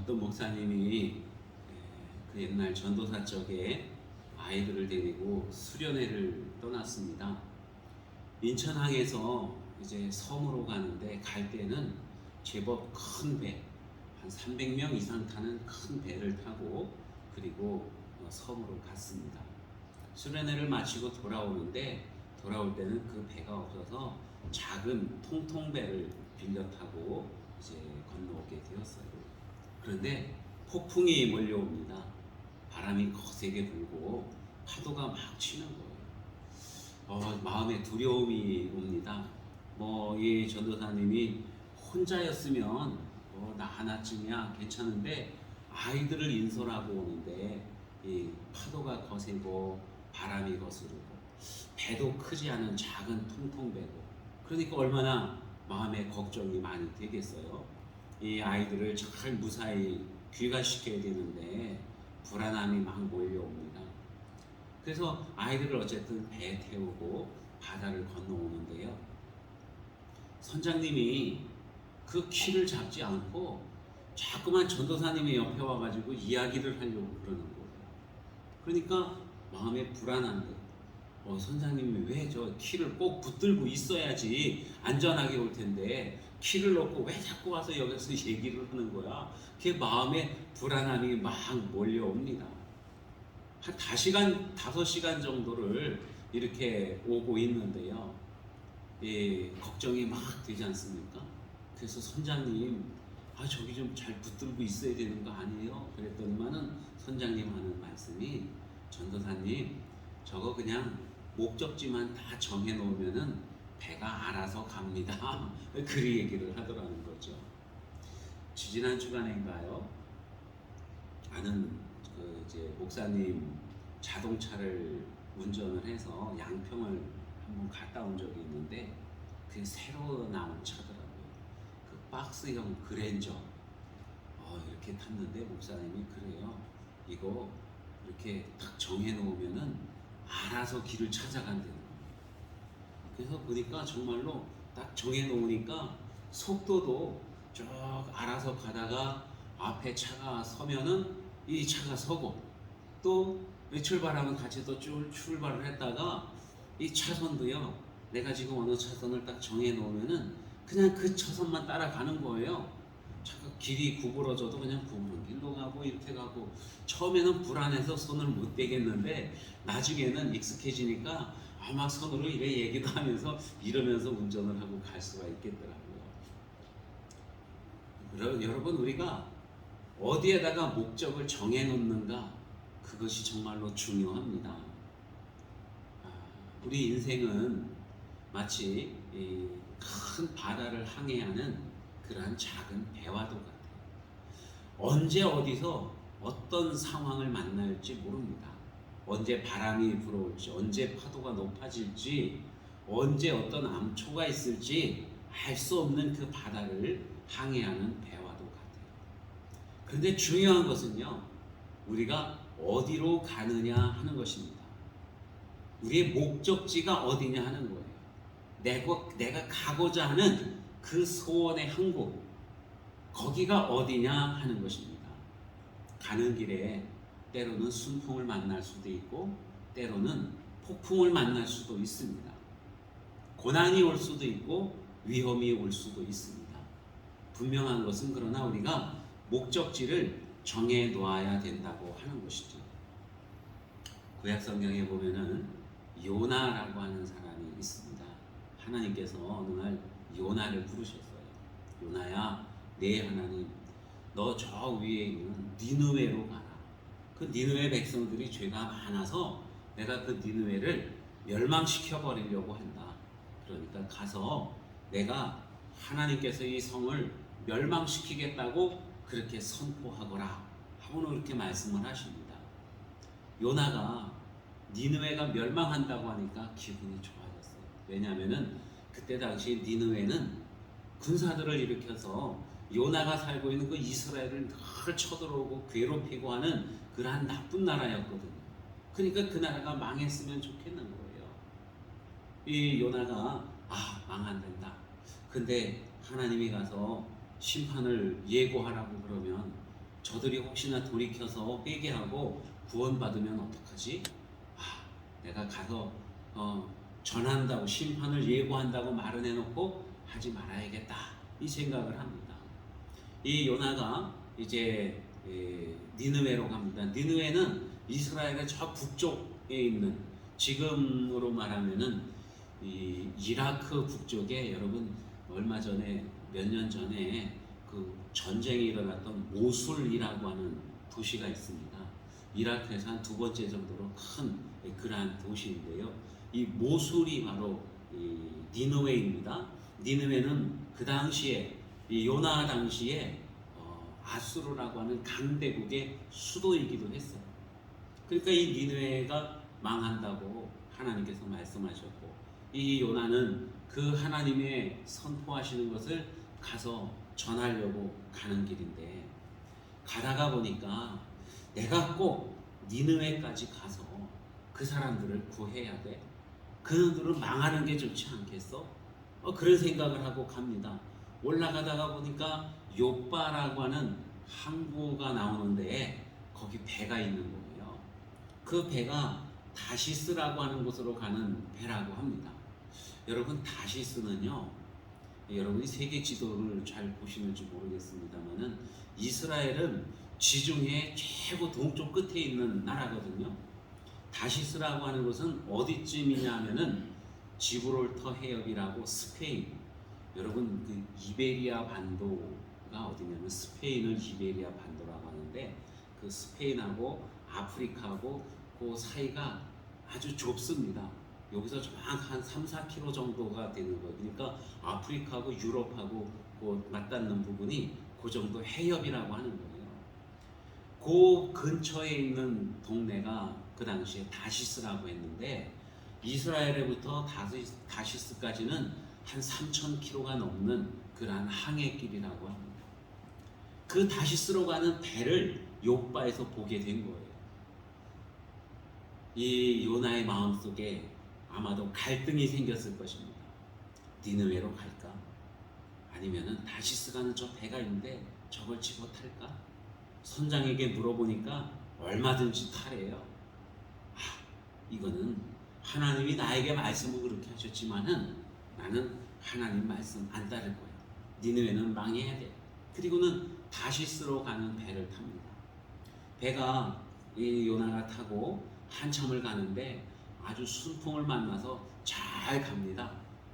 어떤 목사님이 그 옛날 전도사 쪽에 아이들을 데리고 수련회를 떠났습니다. 인천항에서 이제 섬으로 가는데 갈 때는 제법 큰 배, 한 300명 이상 타는 큰 배를 타고 그리고 섬으로 갔습니다. 수련회를 마치고 돌아올 때는 그 배가 없어서 작은 통통배를 빌려 타고 이제 건너오게 되었어요. 그런데 폭풍이 몰려옵니다. 바람이 거세게 불고 파도가 막 치는 거예요. 마음에 두려움이 옵니다. 이 전도사님이 혼자였으면 나 하나쯤이야 괜찮은데 아이들을 인솔하고 오는데 이 파도가 거세고 바람이 거스르고 배도 크지 않은 작은 통통배고 그러니까 얼마나 마음에 걱정이 많이 되겠어요. 이 아이들을 잘 무사히 귀가시켜야 되는데 불안함이 막 몰려옵니다. 그래서 아이들을 어쨌든 배에 태우고 바다를 건너오는데요. 선장님이 그 키를 잡지 않고 자꾸만 전도사님의 옆에 와가지고 이야기를 하려고 그러는 거예요. 그러니까 마음에 불안한데 선장님이 왜 저 키를 꼭 붙들고 있어야지 안전하게 올 텐데 키를 놓고 왜 자꾸 와서 여기서 얘기를 하는 거야? 그게 마음에 불안함이 막 몰려옵니다. 한 5시간 정도를 이렇게 오고 있는데요. 걱정이 막 되지 않습니까? 그래서 선장님, 저기 좀 잘 붙들고 있어야 되는 거 아니에요? 그랬더니만은 선장님 하는 말씀이 전도사님, 저거 그냥 목적지만 다 정해놓으면은 배가 알아서 갑니다. 그 얘기를 하더라는 거죠. 지지난 주간인가요? 아는 이제 목사님 자동차를 운전을 해서 양평을 한번 갔다 온 적이 있는데 그게 새로 나온 차더라고요. 그 박스형 그랜저 이렇게 탔는데 목사님이 그래요. 이거 이렇게 딱 정해놓으면은 알아서 길을 찾아간다는 거예요. 그래서 보니까 정말로 딱 정해놓으니까 속도도 쭉 알아서 가다가 앞에 차가 서면은 이 차가 서고 또 출발하면 같이 또 쭉 출발을 했다가 이 차선도요. 내가 지금 어느 차선을 딱 정해놓으면은 그냥 그 차선만 따라가는 거예요. 차가 길이 구부러져도 그냥 구부러진 길로 가고 이렇게 가고 처음에는 불안해서 손을 못 대겠는데 나중에는 익숙해지니까 막 손으로 이래 얘기도 하면서 이러면서 운전을 하고 갈 수가 있겠더라고요. 여러분 우리가 어디에다가 목적을 정해놓는가 그것이 정말로 중요합니다. 우리 인생은 마치 큰 바다를 항해하는 그러한 작은 배와도 같아요. 언제 어디서 어떤 상황을 만날지 모릅니다. 언제 바람이 불어올지, 언제 파도가 높아질지, 언제 어떤 암초가 있을지 알 수 없는 그 바다를 항해하는 배와도 같아요. 그런데 중요한 것은요, 우리가 어디로 가느냐 하는 것입니다. 우리의 목적지가 어디냐 하는 거예요. 내가 가고자 하는 그 소원의 항구, 거기가 어디냐 하는 것입니다. 가는 길에 때로는 순풍을 만날 수도 있고 때로는 폭풍을 만날 수도 있습니다. 고난이 올 수도 있고 위험이 올 수도 있습니다. 분명한 것은 그러나 우리가 목적지를 정해 놓아야 된다고 하는 것이죠. 구약 성경에 보면은 요나라고 하는 사람이 있습니다. 하나님께서 어느 날 요나를 부르셨어요. 요나야, 내 하나님, 너 저 위에 있는 니느웨로 가라. 그 니느웨 백성들이 죄가 많아서 내가 그 니느웨를 멸망시켜 버리려고 한다. 그러니까 가서 내가 하나님께서 이 성을 멸망시키겠다고 그렇게 선포하거라 하고는 그렇게 말씀을 하십니다. 요나가 니느웨가 멸망한다고 하니까 기분이 좋아졌어요. 왜냐하면은 그때 당시 니느웨는 군사들을 일으켜서 요나가 살고 있는 그 이스라엘을 늘 쳐들어오고 괴롭히고 하는 그러한 나쁜 나라였거든요. 그러니까 그 나라가 망했으면 좋겠는 거예요. 이 요나가 망 안 된다. 근데 하나님이 가서 심판을 예고하라고 그러면 저들이 혹시나 돌이켜서 회개하고 구원받으면 어떡하지? 아, 내가 가서 전한다고 심판을 예고한다고 말은 해놓고 하지 말아야겠다 이 생각을 합니다. 이 요나가 이제 니느웨로 갑니다. 니느웨는 이스라엘의 저 북쪽에 있는, 지금으로 말하면은 이 이라크 북쪽에, 여러분 얼마 전에 몇 년 전에 그 전쟁이 일어났던 모술이라고 하는 도시가 있습니다. 이라크에서 한 두 번째 정도로 큰 그러한 도시인데요. 이 모술이 바로 이 니느웨입니다. 니느웨는 그 당시에 이 요나 당시에 아수르라고 하는 강대국의 수도이기도 했어요. 그러니까 이 니느웨가 망한다고 하나님께서 말씀하셨고, 이 요나는 그 하나님의 선포하시는 것을 가서 전하려고 가는 길인데, 가다가 보니까 내가 꼭 니느웨까지 가서 그 사람들을 구해야 돼. 그들은 망하는 게 좋지 않겠어? 그런 생각을 하고 갑니다. 올라가다가 보니까 요빠라고 하는 항구가 나오는데 거기 배가 있는 거예요. 그 배가 다시스라고 하는 곳으로 가는 배라고 합니다. 여러분, 다시스는요, 여러분이 세계 지도를 잘 보시는지 모르겠습니다만은 이스라엘은 지중해 최고 동쪽 끝에 있는 나라거든요. 다시스라고 하는 곳은 어디쯤이냐 하면은 지브롤터 해협이라고, 스페인, 여러분 그 이베리아 반도가 어디냐면 스페인을 이베리아 반도라고 하는데, 그 스페인하고 아프리카하고 그 사이가 아주 좁습니다. 여기서 한 3, 4km 정도가 되는 거예요. 그러니까 아프리카하고 유럽하고 그 맞닿는 부분이 그 정도 해협이라고 하는 거예요. 그 근처에 있는 동네가 그 당시에 다시스라고 했는데, 이스라엘에부터 다시스까지는 한 3,000km가 넘는 그러한 항해길이라고 합니다. 그 다시스로 가는 배를 욥바에서 보게 된 거예요. 이 요나의 마음속에 아마도 갈등이 생겼을 것입니다. 니느웨로 갈까? 아니면은 다시스 가는 저 배가 있는데 저걸 집어 탈까? 선장에게 물어보니까 얼마든지 타래요. 이거는 하나님이 나에게 말씀을 그렇게 하셨지만은 나는 하나님 말씀 안 따를 거야. 니느웨는 망해야 돼. 그리고는 다시스로 가는 배를 탑니다. 배가 이 요나가 타고 한참을 가는데 아주 순풍을 만나서 잘 갑니다.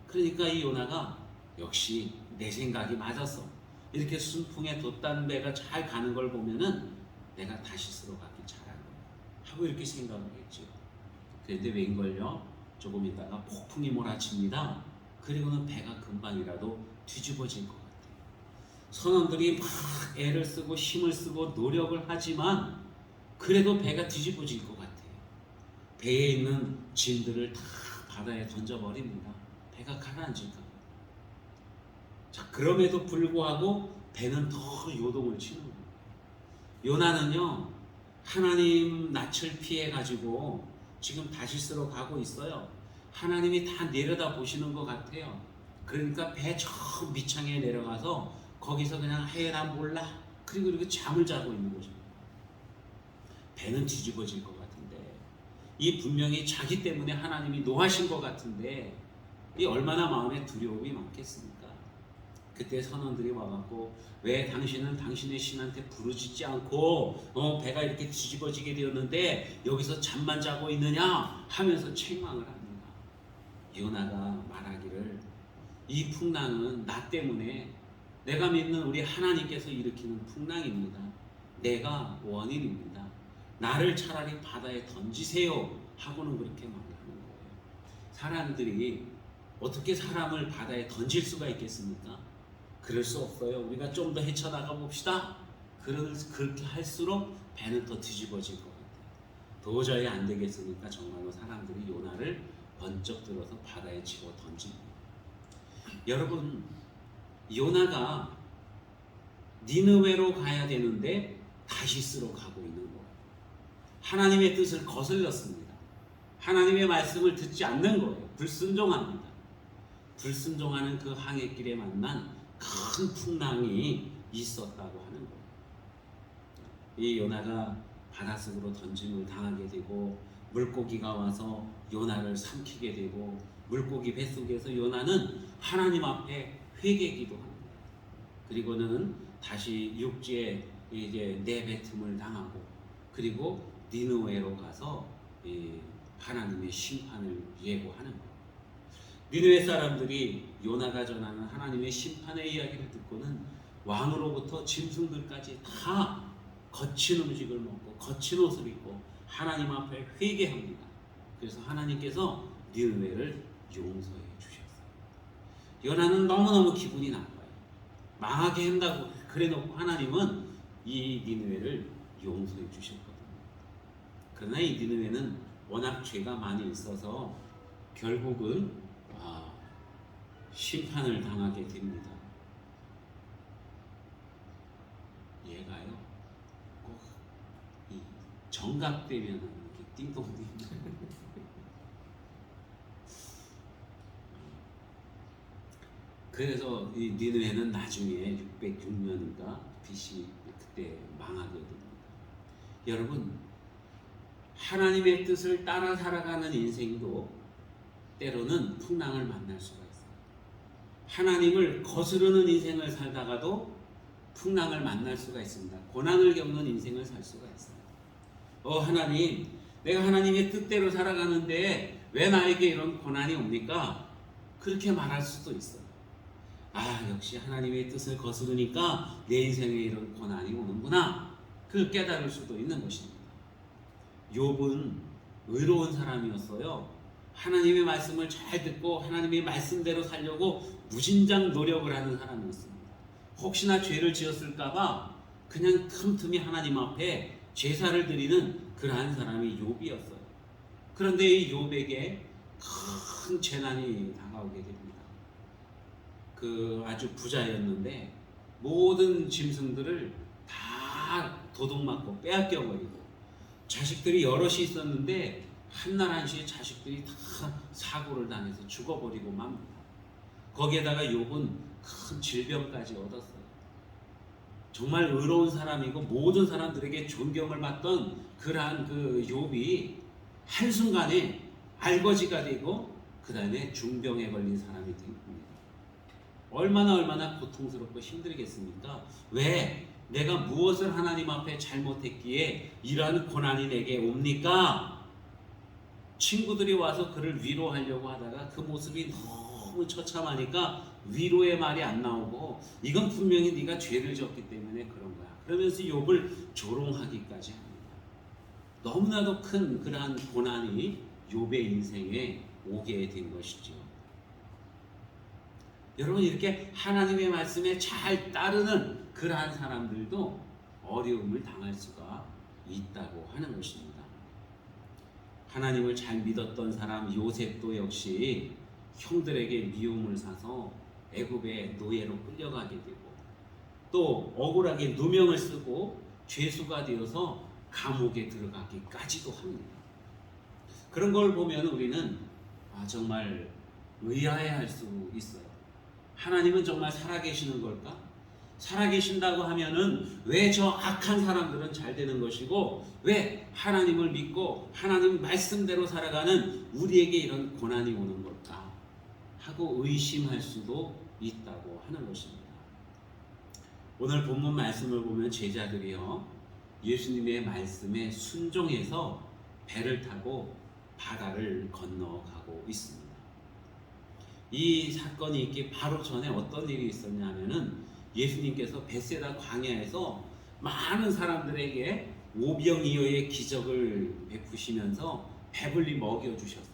그러니까 이 요나가 역시 내 생각이 맞았어. 이렇게 순풍에 돛단 배가 잘 가는 걸 보면은 내가 다시스로 가기 잘한 거야 하고 이렇게 생각을 했죠. 그런데 웬걸요? 조금 있다가 폭풍이 몰아칩니다. 그리고는 배가 금방이라도 뒤집어질 것 같아요. 선원들이 막 애를 쓰고 힘을 쓰고 노력을 하지만 그래도 배가 뒤집어질 것 같아요. 배에 있는 짐들을 다 바다에 던져버립니다. 배가 가라앉을까 봐. 자, 그럼에도 불구하고 배는 더 요동을 치는 거예요. 요나는요, 하나님 낯을 피해가지고 지금 다시스로 가고 있어요. 하나님이 다 내려다 보시는 것 같아요. 그러니까 배 저 밑창에 내려가서 거기서 그냥 해나 몰라. 그리고 이렇게 잠을 자고 있는 거죠. 배는 뒤집어질 것 같은데, 이 분명히 자기 때문에 하나님이 노하신 것 같은데, 이 얼마나 마음에 두려움이 많겠습니까? 그때 선원들이 와갖고 왜 당신은 당신의 신한테 부르짖지 않고 배가 이렇게 뒤집어지게 되었는데 여기서 잠만 자고 있느냐 하면서 책망을 합니다. 요나가 말하기를, 이 풍랑은 나 때문에, 내가 믿는 우리 하나님께서 일으키는 풍랑입니다. 내가 원인입니다. 나를 차라리 바다에 던지세요 하고는 그렇게 말을 하는 거예요. 사람들이 어떻게 사람을 바다에 던질 수가 있겠습니까? 그럴 수 없어요. 우리가 좀 더 헤쳐나가 봅시다. 그렇게 할수록 배는 더 뒤집어질 것 같아요. 도저히 안 되겠으니까 정말로 사람들이 요나를 번쩍 들어서 바다에 집어 던집니다. 여러분, 요나가 니느웨로 가야 되는데 다시스로 가고 있는 거예요. 하나님의 뜻을 거슬렸습니다. 하나님의 말씀을 듣지 않는 거예요. 불순종합니다. 불순종하는 그 항해길에 만난 큰 풍랑이 있었다고 하는 거예요. 이 요나가 바닷속으로 던짐을 당하게 되고 물고기가 와서 요나를 삼키게 되고 물고기 뱃속에서 요나는 하나님 앞에 회개기도 합니다. 그리고는 다시 육지에 이제 내뱉음을 당하고 그리고 니느웨로 가서 하나님의 심판을 예고하는 거예요. 니느웨 사람들이 요나가 전하는 하나님의 심판의 이야기를 듣고는 왕으로부터 짐승들까지 다 거친 음식을 먹고 거친 옷을 입고 하나님 앞에 회개합니다. 그래서 하나님께서 니느웨를 용서해 주셨어요. 요나는 너무너무 기분이 나빠요. 망하게 한다고 그래놓고 하나님은 이 니느웨를 용서해 주셨거든요. 그러나 이 니느웨는 워낙 죄가 많이 있어서 결국은 심판을 당하게 됩니다. 얘가요 꼭 이 정각되면 이렇게 띵동띵 그래서 이 니느웨는 나중에 606년인가 BC 그때 망하게 됩니다. 여러분, 하나님의 뜻을 따라 살아가는 인생도 때로는 풍랑을 만날 수가 있어요. 하나님을 거스르는 인생을 살다가도 풍랑을 만날 수가 있습니다. 고난을 겪는 인생을 살 수가 있어요. 하나님, 내가 하나님의 뜻대로 살아가는데 왜 나에게 이런 고난이 옵니까? 그렇게 말할 수도 있어요. 역시 하나님의 뜻을 거스르니까 내 인생에 이런 고난이 오는구나. 그걸 깨달을 수도 있는 것입니다. 욥은 의로운 사람이었어요. 하나님의 말씀을 잘 듣고 하나님의 말씀대로 살려고 무진장 노력을 하는 사람이었습니다. 혹시나 죄를 지었을까봐 그냥 틈틈이 하나님 앞에 제사를 드리는 그러한 사람이 욥이었어요. 그런데 이 욥에게 큰 재난이 다가오게 됩니다. 아주 부자였는데 모든 짐승들을 다 도둑맞고 빼앗겨버리고 자식들이 여럿이 있었는데 한날 한시에 자식들이 다 사고를 당해서 죽어버리고 맙니다. 거기에다가 욥은 큰 질병까지 얻었어요. 정말 의로운 사람이고 모든 사람들에게 존경을 받던 그러한 욥이 한순간에 알거지가 되고 그 다음에 중병에 걸린 사람이 됩니다. 얼마나 고통스럽고 힘들겠습니까? 왜? 내가 무엇을 하나님 앞에 잘못했기에 이러한 고난이 내게 옵니까? 친구들이 와서 그를 위로하려고 하다가 그 모습이 너무 처참하니까 위로의 말이 안 나오고 이건 분명히 네가 죄를 졌기 때문에 그런 거야. 그러면서 욥을 조롱하기까지 합니다. 너무나도 큰 그러한 고난이 욥의 인생에 오게 된 것이죠. 여러분, 이렇게 하나님의 말씀에 잘 따르는 그러한 사람들도 어려움을 당할 수가 있다고 하는 것입니다. 하나님을 잘 믿었던 사람 요셉도 역시 형들에게 미움을 사서 애굽의 노예로 끌려가게 되고 또 억울하게 누명을 쓰고 죄수가 되어서 감옥에 들어가기까지도 합니다. 그런 걸 보면 우리는 정말 의아해할 수 있어요. 하나님은 정말 살아계시는 걸까? 살아계신다고 하면은 왜 저 악한 사람들은 잘 되는 것이고 왜 하나님을 믿고 하나님 말씀대로 살아가는 우리에게 이런 고난이 오는 걸까? 하고 의심할 수도 있다고 하는 것입니다. 오늘 본문 말씀을 보면 제자들이요 예수님의 말씀에 순종해서 배를 타고 바다를 건너가고 있습니다. 이 사건이 있기 바로 전에 어떤 일이 있었냐 하면은 예수님께서 벳세다 광야에서 많은 사람들에게 오병이어의 기적을 베푸시면서 배불리 먹여주셨어요.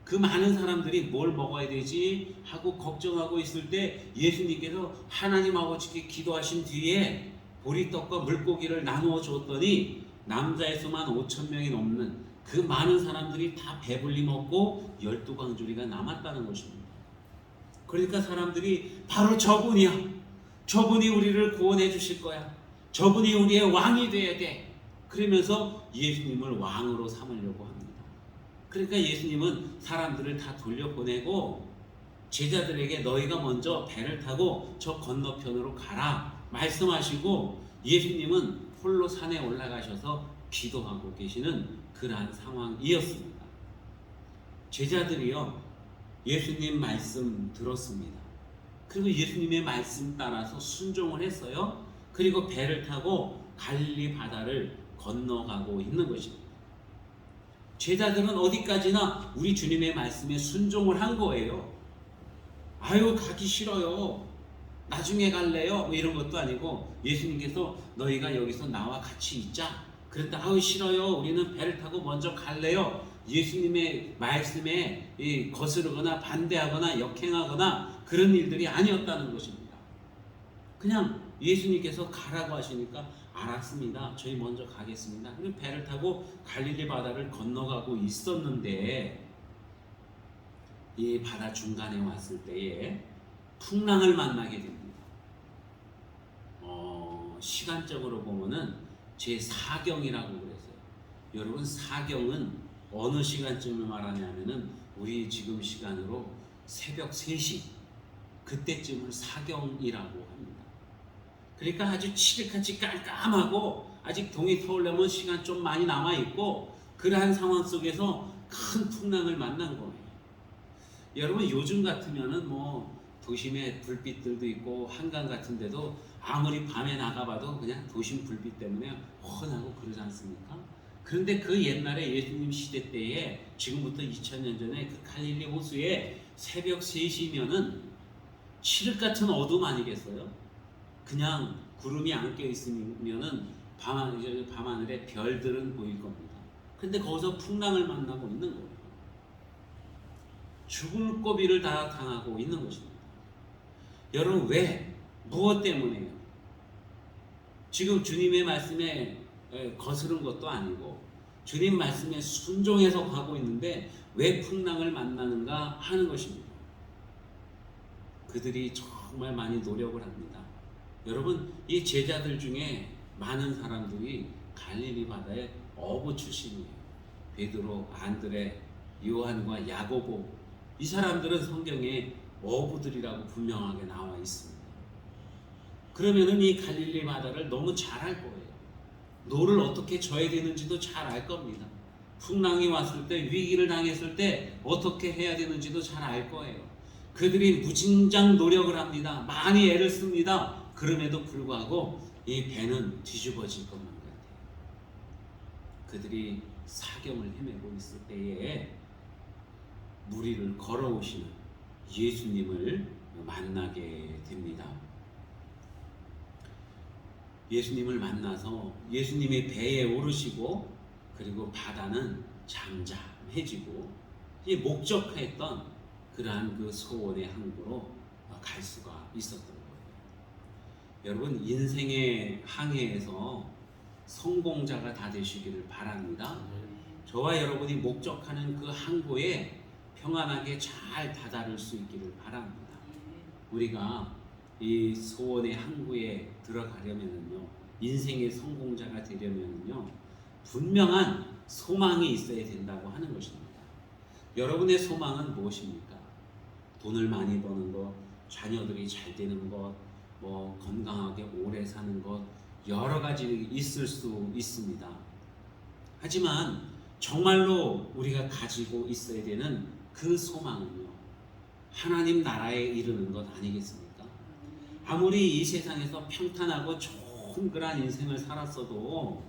그 많은 사람들이 뭘 먹어야 되지 하고 걱정하고 있을 때 예수님께서 하나님 아버지께 기도하신 뒤에 보리떡과 물고기를 나누어 줬더니 남자의 수만 5,000명이 넘는 그 많은 사람들이 다 배불리 먹고 12광주리가 남았다는 것입니다. 그러니까 사람들이 바로 저분이야. 저분이 우리를 구원해 주실 거야. 저분이 우리의 왕이 돼야 돼. 그러면서 예수님을 왕으로 삼으려고 합니다. 그러니까 예수님은 사람들을 다 돌려보내고 제자들에게 너희가 먼저 배를 타고 저 건너편으로 가라 말씀하시고 예수님은 홀로 산에 올라가셔서 기도하고 계시는 그러한 상황이었습니다. 제자들이요, 예수님 말씀 들었습니다. 그리고 예수님의 말씀 따라서 순종을 했어요. 그리고 배를 타고 갈릴리 바다를 건너가고 있는 것입니다. 제자들은 어디까지나 우리 주님의 말씀에 순종을 한 거예요. 아유, 가기 싫어요. 나중에 갈래요? 뭐 이런 것도 아니고 예수님께서 너희가 여기서 나와 같이 있자. 그런데 아유, 싫어요. 우리는 배를 타고 먼저 갈래요. 예수님의 말씀에 거스르거나 반대하거나 역행하거나 그런 일들이 아니었다는 것입니다. 그냥 예수님께서 가라고 하시니까 알았습니다. 저희 먼저 가겠습니다. 그리고 배를 타고 갈릴리 바다를 건너가고 있었는데 이 바다 중간에 왔을 때에 풍랑을 만나게 됩니다. 시간적으로 보면은 제4경이라고 그랬어요. 여러분, 사경은 어느 시간쯤을 말하냐면은 우리 지금 시간으로 새벽 3시 그때쯤을 사경이라고 합니다. 그러니까 아주 칠흑같이 깜깜하고 아직 동이 터오려면 시간 좀 많이 남아있고 그러한 상황 속에서 큰 풍랑을 만난 거예요. 여러분, 요즘 같으면은 뭐 도심에 불빛들도 있고 한강 같은 데도 아무리 밤에 나가봐도 그냥 도심 불빛 때문에 훤하고 그러지 않습니까? 그런데 그 옛날에 예수님 시대 때에 지금부터 2000년 전에 그 갈릴리 호수에 새벽 3시면은 칠흑 같은 어둠 아니겠어요? 그냥 구름이 안 껴 있으면은 밤하늘에 별들은 보일 겁니다. 근데 거기서 풍랑을 만나고 있는 거예요. 죽을 고비를 다 당하고 있는 것입니다. 여러분, 왜? 무엇 때문에요? 지금 주님의 말씀에 거스른 것도 아니고 주님 말씀에 순종해서 가고 있는데 왜 풍랑을 만나는가 하는 것입니다. 그들이 정말 많이 노력을 합니다. 여러분, 이 제자들 중에 많은 사람들이 갈릴리 바다의 어부 출신이에요. 베드로, 안드레, 요한과 야고보, 이 사람들은 성경에 어부들이라고 분명하게 나와 있습니다. 그러면은 이 갈릴리 바다를 너무 잘 알 거예요. 노를 어떻게 져야 되는지도 잘 알 겁니다. 풍랑이 왔을 때, 위기를 당했을 때 어떻게 해야 되는지도 잘 알 거예요. 그들이 무진장 노력을 합니다. 많이 애를 씁니다. 그럼에도 불구하고 이 배는 뒤집어질 것만 같아요. 그들이 사경을 헤매고 있을 때에 물 위를 걸어오시는 예수님을 만나게 됩니다. 예수님을 만나서 예수님의 배에 오르시고 그리고 바다는 잠잠해지고 목적했던 그러한 그 소원의 항구로 갈 수가 있었던 거예요. 여러분, 인생의 항해에서 성공자가 다 되시기를 바랍니다. 저와 여러분이 목적하는 그 항구에 평안하게 잘 다다를 수 있기를 바랍니다. 우리가 이 소원의 항구에 들어가려면요, 인생의 성공자가 되려면요, 분명한 소망이 있어야 된다고 하는 것입니다. 여러분의 소망은 무엇입니까? 돈을 많이 버는 것, 자녀들이 잘 되는 것, 뭐 건강하게 오래 사는 것, 여러 가지 있을 수 있습니다. 하지만 정말로 우리가 가지고 있어야 되는 그 소망은요, 하나님 나라에 이르는 것 아니겠습니까? 아무리 이 세상에서 평탄하고 좋은 그런 인생을 살았어도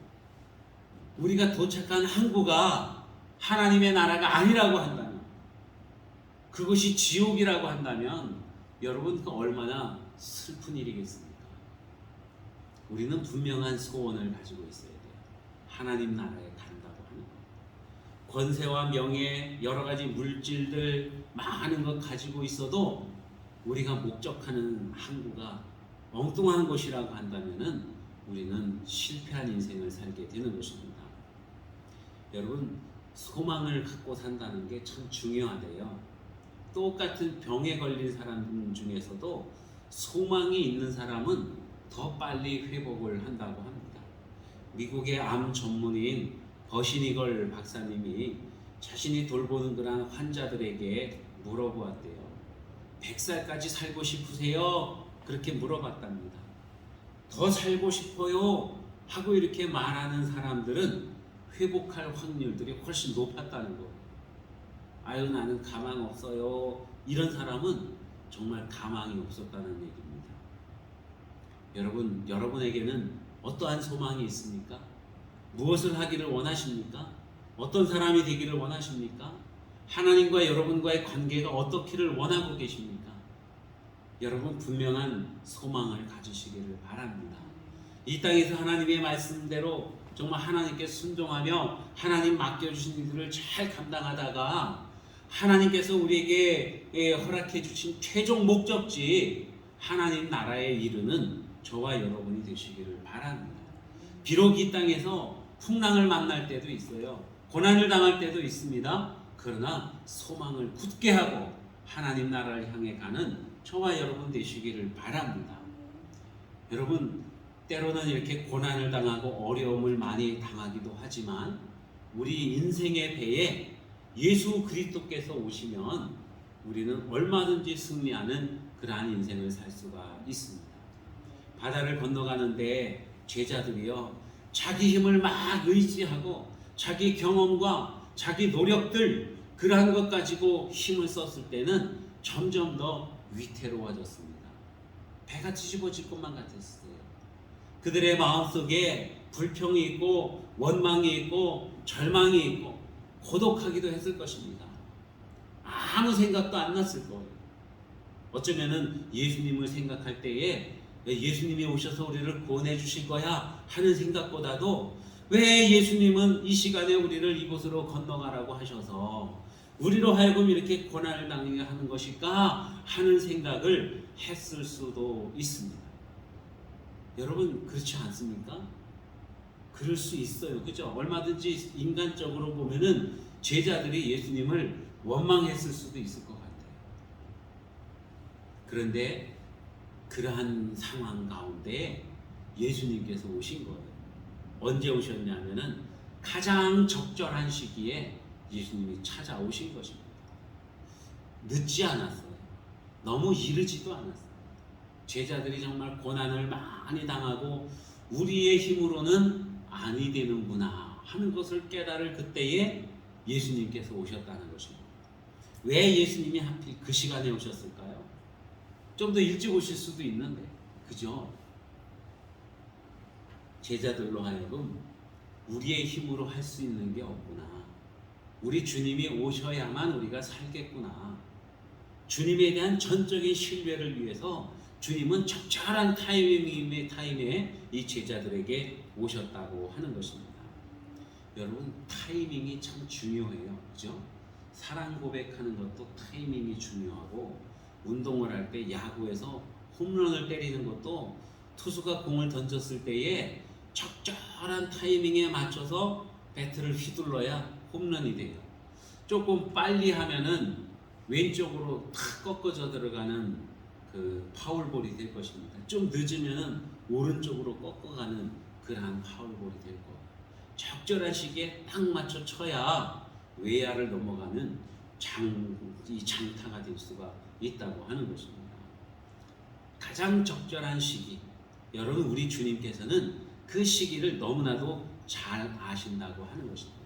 우리가 도착한 항구가 하나님의 나라가 아니라고 한다면, 그것이 지옥이라고 한다면 여러분, 그 얼마나 슬픈 일이겠습니까? 우리는 분명한 소원을 가지고 있어야 돼요. 하나님 나라에 간다고 하는 것. 권세와 명예, 여러 가지 물질들 많은 것 가지고 있어도 우리가 목적하는 항구가 엉뚱한 곳이라고 한다면은 우리는 실패한 인생을 살게 되는 것입니다. 여러분, 소망을 갖고 산다는 게 참 중요하대요. 똑같은 병에 걸린 사람 중에서도 소망이 있는 사람은 더 빨리 회복을 한다고 합니다. 미국의 암 전문의인 버시니걸 박사님이 자신이 돌보는 그런 환자들에게 물어보았대요. 100살까지 살고 싶으세요? 그렇게 물어봤답니다. 더 살고 싶어요? 하고 이렇게 말하는 사람들은 회복할 확률들이 훨씬 높았다는 거. 아유 나는 가망 없어요. 이런 사람은 정말 가망이 없었다는 얘기입니다. 여러분, 여러분에게는 어떠한 소망이 있습니까? 무엇을 하기를 원하십니까? 어떤 사람이 되기를 원하십니까? 하나님과 여러분과의 관계가 어떻기를 원하고 계십니까? 여러분 분명한 소망을 가지시기를 바랍니다. 이 땅에서 하나님의 말씀대로 정말 하나님께 순종하며 하나님 맡겨주신 일들을 잘 감당하다가 하나님께서 우리에게 허락해 주신 최종 목적지 하나님 나라에 이르는 저와 여러분이 되시기를 바랍니다. 비록 이 땅에서 풍랑을 만날 때도 있어요. 고난을 당할 때도 있습니다. 그러나 소망을 굳게 하고 하나님 나라를 향해 가는 저와 여러분 되시기를 바랍니다. 여러분, 때로는 이렇게 고난을 당하고 어려움을 많이 당하기도 하지만 우리 인생의 배에 예수 그리스도께서 오시면 우리는 얼마든지 승리하는 그러한 인생을 살 수가 있습니다. 바다를 건너가는데 제자들이요, 자기 힘을 막 의지하고 자기 경험과 자기 노력들 그러한 것 가지고 힘을 썼을 때는 점점 더 위태로워졌습니다. 배가 뒤집어질 것만 같았어요. 그들의 마음속에 불평이 있고 원망이 있고 절망이 있고 고독하기도 했을 것입니다. 아무 생각도 안 났을 거예요. 어쩌면은 예수님을 생각할 때에 예수님이 오셔서 우리를 구원해 주실 거야 하는 생각보다도 왜 예수님은 이 시간에 우리를 이곳으로 건너가라고 하셔서 우리로 하여금 이렇게 고난을 당하게 하는 것일까 하는 생각을 했을 수도 있습니다. 여러분 그렇지 않습니까? 그럴 수 있어요. 그죠? 얼마든지 인간적으로 보면은 제자들이 예수님을 원망했을 수도 있을 것 같아요. 그런데 그러한 상황 가운데 예수님께서 오신 거예요. 언제 오셨냐면은 가장 적절한 시기에 예수님이 찾아오신 것입니다. 늦지 않았어요. 너무 이르지도 않았어요. 제자들이 정말 고난을 많이 당하고 우리의 힘으로는 아니 되는구나 하는 것을 깨달을 그때에 예수님께서 오셨다는 것입니다. 왜 예수님이 하필 그 시간에 오셨을까요? 좀 더 일찍 오실 수도 있는데, 그죠? 제자들로 하여금 우리의 힘으로 할 수 있는 게 없구나. 우리 주님이 오셔야만 우리가 살겠구나. 주님에 대한 전적인 신뢰를 위해서 주님은 적절한 타이밍에 이 제자들에게 오셨다고 하는 것입니다. 여러분 타이밍이 참 중요해요. 그죠? 사랑 고백하는 것도 타이밍이 중요하고 운동을 할 때 야구에서 홈런을 때리는 것도 투수가 공을 던졌을 때에 적절한 타이밍에 맞춰서 배트를 휘둘러야 홈런이 돼요. 조금 빨리 하면은 왼쪽으로 탁 꺾어져 들어가는 그 파울볼이 될 것입니다. 좀 늦으면은 오른쪽으로 꺾어가는 그러한 파울볼이 될 거예요. 적절한 시기에 딱 맞춰 쳐야 외야를 넘어가는 장타가 될 수가 있다고 하는 것입니다. 가장 적절한 시기, 여러분 우리 주님께서는 그 시기를 너무나도 잘 아신다고 하는 것입니다.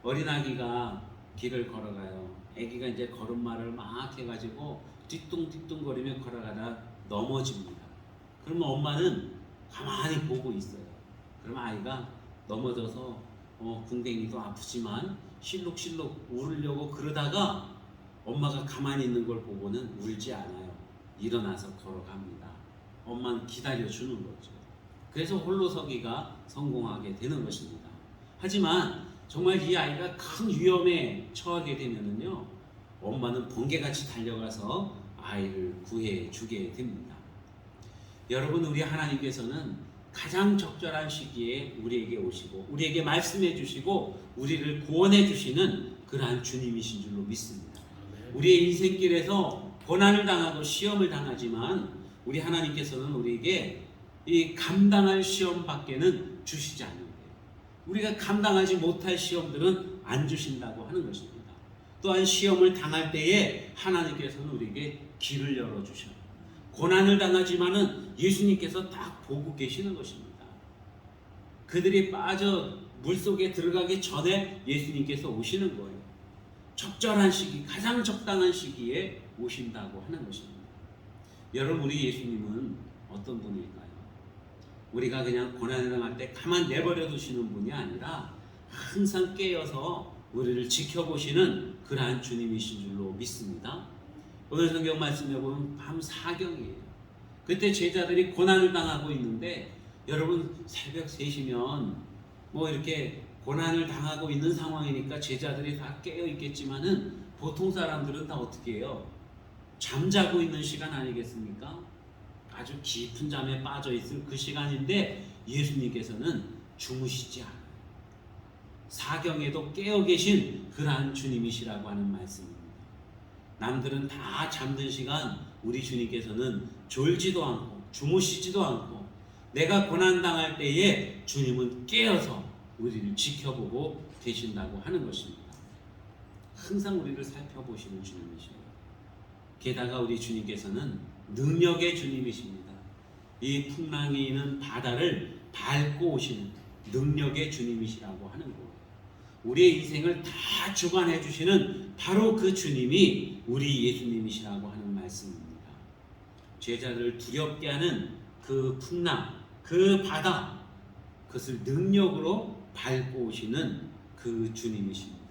어린아기가 길을 걸어가요. 아기가 이제 걸음마를 막 해가지고 뒤뚱뒤뚱거리며 걸어가다 넘어집니다. 그러면 엄마는 가만히 보고 있어요. 그러면 아이가 넘어져서 궁뎅이도 아프지만 실룩실룩 울으려고 그러다가 엄마가 가만히 있는 걸 보고는 울지 않아요. 일어나서 걸어갑니다. 엄마는 기다려주는 거죠. 그래서 홀로서기가 성공하게 되는 것입니다. 하지만 정말 이 아이가 큰 위험에 처하게 되면은요, 엄마는 번개같이 달려가서 아이를 구해 주게 됩니다. 여러분, 우리 하나님께서는 가장 적절한 시기에 우리에게 오시고 우리에게 말씀해 주시고 우리를 구원해 주시는 그러한 주님이신 줄로 믿습니다. 우리의 인생길에서 고난을 당하고 시험을 당하지만 우리 하나님께서는 우리에게 이 감당할 시험 밖에는 주시지 않는 거예요. 우리가 감당하지 못할 시험들은 안 주신다고 하는 것입니다. 또한 시험을 당할 때에 하나님께서는 우리에게 길을 열어주셔요. 고난을 당하지만은 예수님께서 딱 보고 계시는 것입니다. 그들이 빠져 물속에 들어가기 전에 예수님께서 오시는 거예요. 적절한 시기, 가장 적당한 시기에 오신다고 하는 것입니다. 여러분, 우리 예수님은 어떤 분일까요? 우리가 그냥 고난을 당할 때 가만 내버려 두시는 분이 아니라 항상 깨어서 우리를 지켜보시는 그러한 주님이신 줄로 믿습니다. 오늘 성경 말씀에 보면 밤 4경이에요. 그때 제자들이 고난을 당하고 있는데, 여러분 새벽 3시면 뭐 이렇게 고난을 당하고 있는 상황이니까 제자들이 다 깨어 있겠지만은 보통 사람들은 다 어떻게 해요? 잠자고 있는 시간 아니겠습니까? 아주 깊은 잠에 빠져 있을 그 시간인데 예수님께서는 주무시지 않아요. 사경에도 깨어 계신 그러한 주님이시라고 하는 말씀입니다. 남들은 다 잠든 시간, 우리 주님께서는 졸지도 않고 주무시지도 않고, 내가 고난당할 때에 주님은 깨어서 우리를 지켜보고 계신다고 하는 것입니다. 항상 우리를 살펴보시는 주님이십니다. 게다가 우리 주님께서는 능력의 주님이십니다. 이 풍랑이 있는 바다를 밟고 오시는 능력의 주님이시라고 하는 거예요. 우리의 인생을 다 주관해 주시는 바로 그 주님이 우리 예수님이시라고 하는 말씀입니다. 제자들을 두렵게 하는 그 풍랑, 그 바다, 그것을 능력으로 밟고 오시는 그 주님이십니다.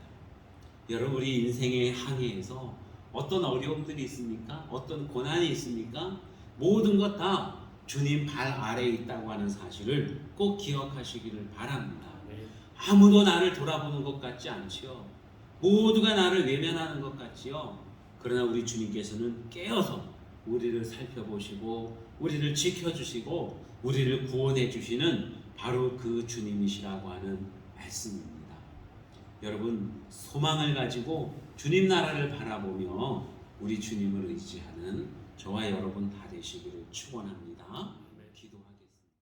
여러분, 우리 인생의 항해에서 어떤 어려움들이 있습니까? 어떤 고난이 있습니까? 모든 것 다 주님 발 아래에 있다고 하는 사실을 꼭 기억하시기를 바랍니다. 아무도 나를 돌아보는 것 같지 않지요. 모두가 나를 외면하는 것 같지요. 그러나 우리 주님께서는 깨어서 우리를 살펴보시고 우리를 지켜주시고 우리를 구원해 주시는 바로 그 주님이시라고 하는 말씀입니다. 여러분, 소망을 가지고 주님 나라를 바라보며 우리 주님을 의지하는 저와 여러분 다 되시기를 축원합니다. 기도하겠습니다.